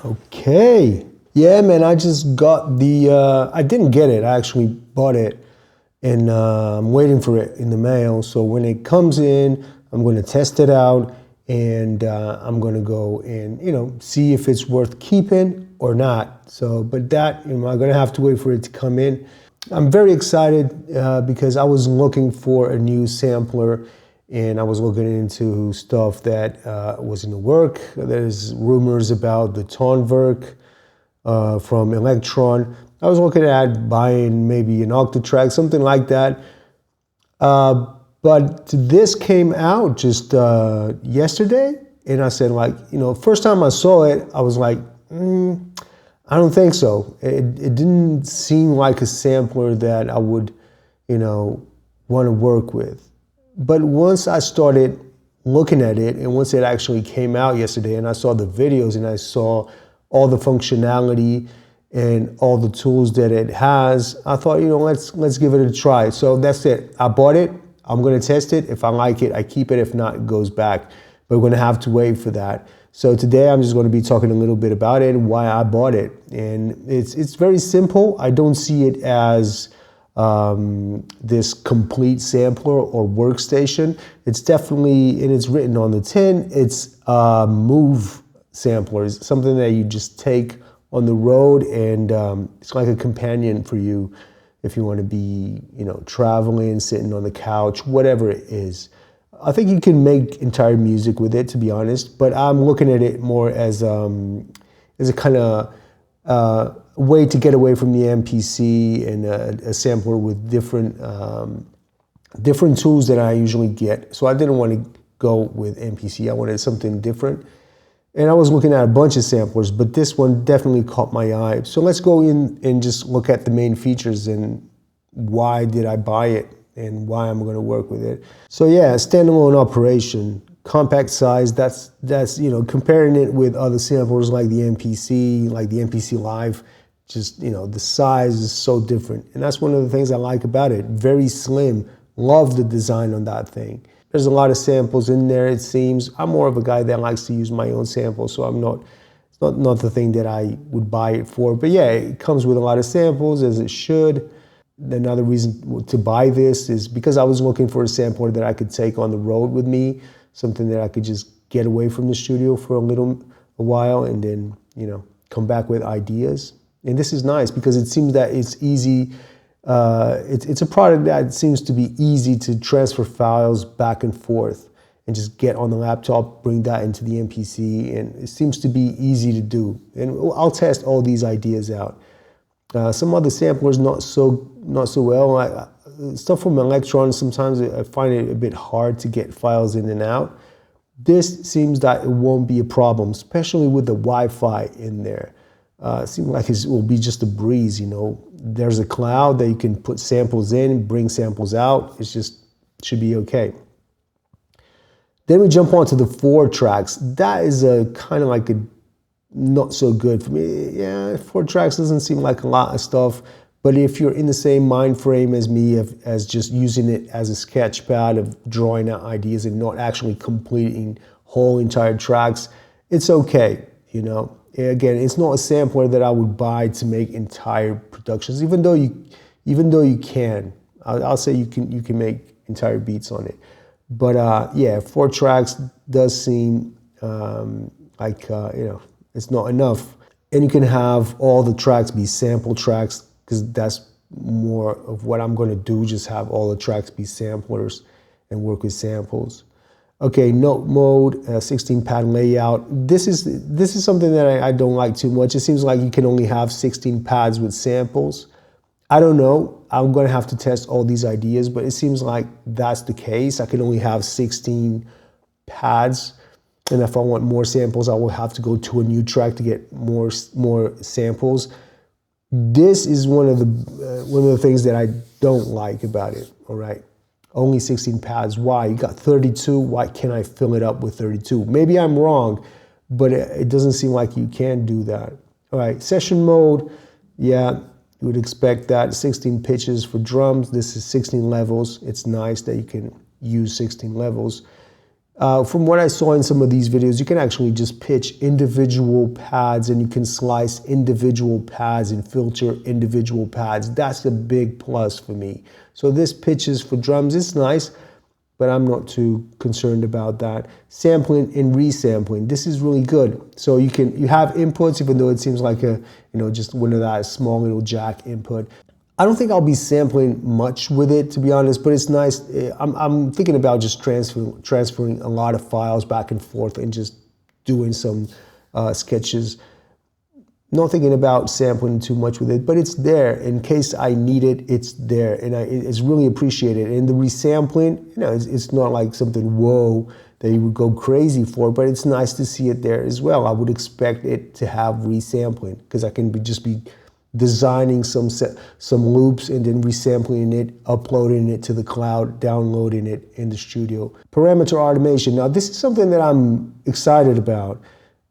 Okay. Yeah, man, I just got the, I didn't get it, I actually bought it, and I'm waiting for it in the mail. So when it comes in, I'm going to test it out, and I'm going to go and, see if it's worth keeping or not. So, but that, I'm going to have to wait for it to come in. I'm very excited because I was looking for a new sampler, and I was looking into stuff that was in the work. There's rumors about the Tonwerk from Electron. I was looking at buying maybe an Octatrack, something like that. But this came out just yesterday, and I said, first time I saw it, I was like, I don't think so. It didn't seem like a sampler that I would, want to work with. But once I started looking at it, and once it actually came out yesterday, and I saw the videos, and I saw all the functionality and all the tools that it has, I thought, let's give it a try. So that's it. I bought it. I'm going to test it. If I like it, I keep it. If not, it goes back. But we're going to have to wait for that. So today I'm just going to be talking a little bit about it and why I bought it. And it's very simple. I don't see it as this complete sampler or workstation. It's definitely, and it's written on the tin, it's a Move sampler. It's something that you just take on the road, and it's like a companion for you if you want to be, traveling, sitting on the couch, whatever it is. I think you can make entire music with it, to be honest, but I'm looking at it more as a kind of way to get away from the MPC, and a sampler with different tools that I usually get. So I didn't want to go with MPC. I wanted something different. And I was looking at a bunch of samplers, but this one definitely caught my eye. So let's go in and just look at the main features and why did I buy it and why I'm going to work with it. So yeah, standalone operation, compact size, that's comparing it with other samplers like the MPC Live, just, the size is so different. And that's one of the things I like about it. Very slim. Love the design on that thing. There's a lot of samples in there, it seems. I'm more of a guy that likes to use my own samples, so it's not the thing that I would buy it for. But yeah, it comes with a lot of samples, as it should. Another reason to buy this is because I was looking for a sampler that I could take on the road with me, something that I could just get away from the studio for a while, and then, come back with ideas. And this is nice because it seems that it's easy. It's a product that seems to be easy to transfer files back and forth and just get on the laptop, bring that into the MPC, and it seems to be easy to do. And I'll test all these ideas out. Some other samplers not so well. Stuff from Electron, sometimes I find it a bit hard to get files in and out. This seems that it won't be a problem, especially with the Wi-Fi in there. It seems like it will be just a breeze, There's a cloud that you can put samples in, bring samples out. Should be okay. Then we jump on to the 4 tracks. That is a kind of like a not so good for me. Yeah, 4 tracks doesn't seem like a lot of stuff, but if you're in the same mind frame as me, as just using it as a sketch pad of drawing out ideas and not actually completing whole entire tracks, it's okay, Again, it's not a sampler that I would buy to make entire productions, even though you can. I'll say you can make entire beats on it. But yeah, 4 tracks does seem like it's not enough. And you can have all the tracks be sample tracks, because that's more of what I'm going to do. Just have all the tracks be samplers and work with samples. Okay, note mode, 16 pad layout. This is something that I don't like too much. It seems like you can only have 16 pads with samples. I don't know. I'm going to have to test all these ideas, but it seems like that's the case. I can only have 16 pads, and if I want more samples, I will have to go to a new track to get more samples. This is one of the things that I don't like about it. All right. Only 16 pads. Why? You got 32. Why can't I fill it up with 32? Maybe I'm wrong, but it doesn't seem like you can do that. All right, session mode. Yeah, you would expect that. 16 pitches for drums. This is 16 levels. It's nice that you can use 16 levels. From what I saw in some of these videos, you can actually just pitch individual pads and you can slice individual pads and filter individual pads. That's a big plus for me. So this pitches for drums. It's nice, but I'm not too concerned about that. Sampling and resampling. This is really good. So you have inputs, even though it seems like just one of that small little jack input. I don't think I'll be sampling much with it, to be honest, but it's nice. I'm thinking about just transferring a lot of files back and forth and just doing some sketches. Not thinking about sampling too much with it, but it's there. In case I need it, it's there, and it's really appreciated. And the resampling, it's not like something, whoa, that you would go crazy for, but it's nice to see it there as well. I would expect it to have resampling, because I can just be designing some loops and then resampling it, uploading it to the cloud, downloading it in the studio. Parameter automation. Now, this is something that I'm excited about.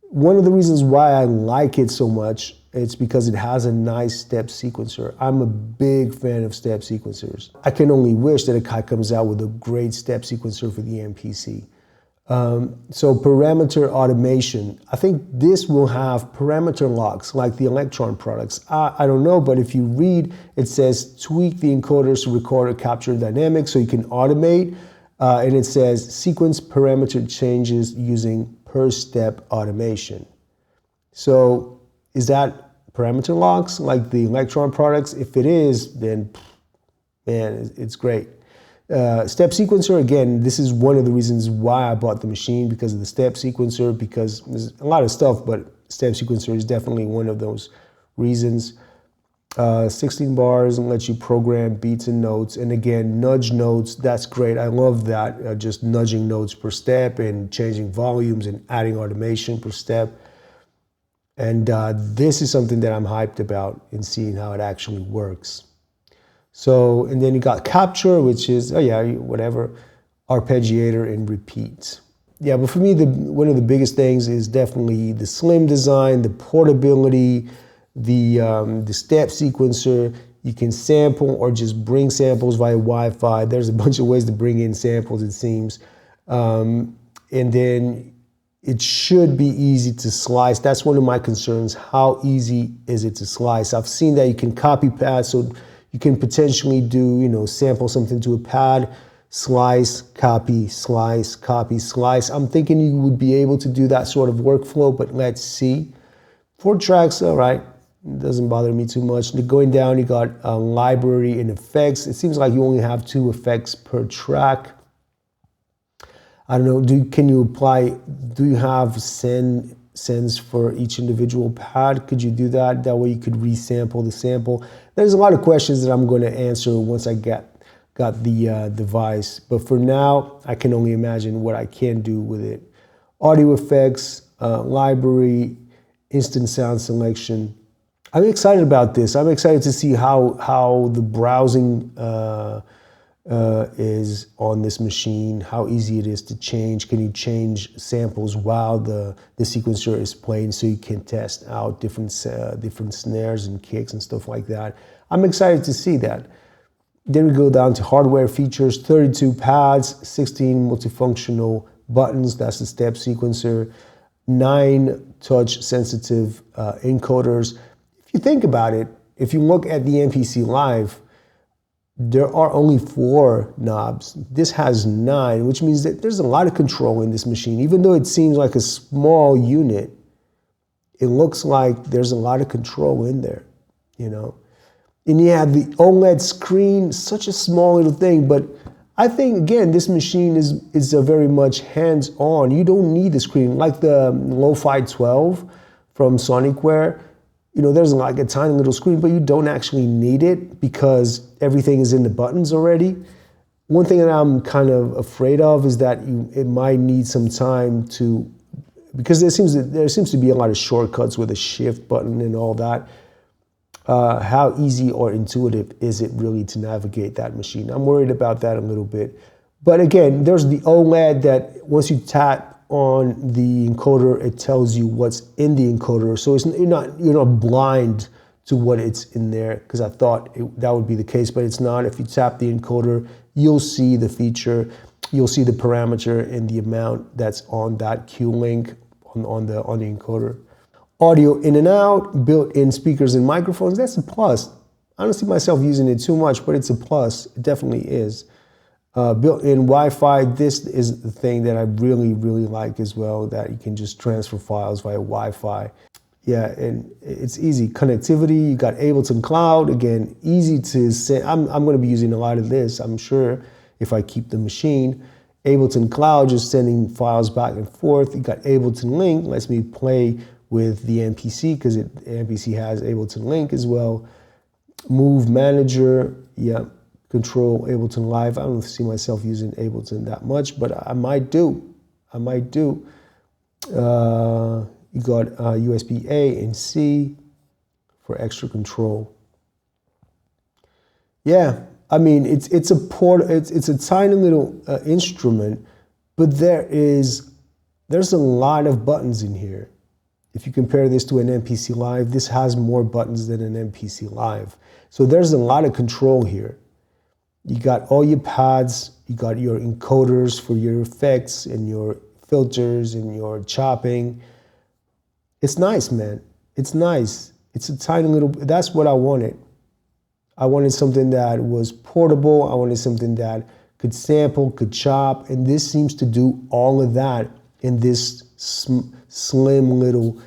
One of the reasons why I like it so much, it's because it has a nice step sequencer. I'm a big fan of step sequencers. I can only wish that a guy comes out with a great step sequencer for the MPC. So parameter automation, I think this will have parameter locks like the Electron products. I don't know, but if you read, it says tweak the encoders to record or capture dynamics so you can automate. And it says sequence parameter changes using per step automation. So is that parameter locks like the Electron products? If it is, then man, it's great. Step sequencer, again, this is one of the reasons why I bought the machine, because of the step sequencer, because there's a lot of stuff, but step sequencer is definitely one of those reasons. 16 bars and lets you program beats and notes. And again, nudge notes, that's great. I love that, just nudging notes per step and changing volumes and adding automation per step. And this is something that I'm hyped about in seeing how it actually works. So, and then you got capture, which is, whatever, arpeggiator and repeat. Yeah, but for me, one of the biggest things is definitely the slim design, the portability, the step sequencer. You can sample or just bring samples via Wi-Fi. There's a bunch of ways to bring in samples, it seems. And then it should be easy to slice. That's one of my concerns. How easy is it to slice? I've seen that you can copy pads, so you can potentially do, sample something to a pad, slice, copy, slice, copy, slice. I'm thinking you would be able to do that sort of workflow, but let's see. 4 tracks, all right. It doesn't bother me too much. Going down, you got a library and effects. It seems like you only have 2 effects per track. I don't know, do you have sends for each individual pad? Could you do that? That way you could resample the sample. There's a lot of questions that I'm going to answer once I got the device. But for now, I can only imagine what I can do with it. Audio effects, library, instant sound selection. I'm excited about this. I'm excited to see how the browsing is on this machine, how easy it is to change. Can you change samples while the sequencer is playing, so you can test out different snares and kicks and stuff like that. I'm excited to see that. Then we go down to hardware features, 32 pads, 16 multifunctional buttons, that's the step sequencer, 9 touch sensitive encoders. If you think about it, if you look at the MPC Live, there are only 4 knobs. This has 9, which means that there's a lot of control in this machine. Even though it seems like a small unit, it looks like there's a lot of control in there, And you have the OLED screen, such a small little thing, but I think, again, this machine is a very much hands-on. You don't need the screen. Like the Lo-Fi 12 from Sonicware, there's like a tiny little screen, but you don't actually need it because everything is in the buttons already. One thing that I'm kind of afraid of is that it might need some time because there seems to be a lot of shortcuts with a shift button and all that. How easy or intuitive is it really to navigate that machine? I'm worried about that a little bit. But again, there's the OLED that once you tap on the encoder, it tells you what's in the encoder. So you're not blind to what it's in there, because I thought that would be the case, but it's not. If you tap the encoder, you'll see the feature. you'll see the parameter and the amount that's on that Q link on the encoder. Audio in and out, built-in speakers and microphones, that's a plus. I don't see myself using it too much, but it's a plus. It definitely is. Built-in Wi-Fi, this is the thing that I really, really like as well, that you can just transfer files via Wi-Fi. Yeah, and it's easy. Connectivity, you got Ableton Cloud, again, easy to send. I'm going to be using a lot of this, I'm sure, if I keep the machine. Ableton Cloud, just sending files back and forth. You got Ableton Link, lets me play with the MPC, because the MPC has Ableton Link as well. Move Manager, yeah. Control Ableton Live. I don't see myself using Ableton that much, but I might do. I might do. You got USB A and C for extra control. Yeah, I mean it's a tiny little instrument, but there's a lot of buttons in here. If you compare this to an MPC Live, this has more buttons than an MPC Live. So there's a lot of control here. You got all your pads, you got your encoders for your effects and your filters and your chopping. It's nice, man. It's nice. It's a tiny little, that's what I wanted. I wanted something that was portable. I wanted something that could sample, could chop, and this seems to do all of that in this slim little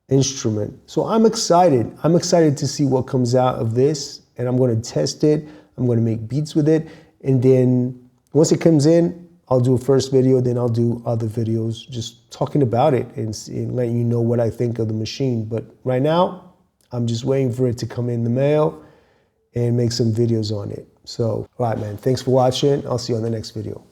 instrument. So I'm excited. I'm excited to see what comes out of this. And I'm going to test it. I'm going to make beats with it. And then once it comes in, I'll do a first video, then I'll do other videos just talking about it and letting you know what I think of the machine. But right now, I'm just waiting for it to come in the mail and make some videos on it. So, all right, man, thanks for watching. I'll see you on the next video.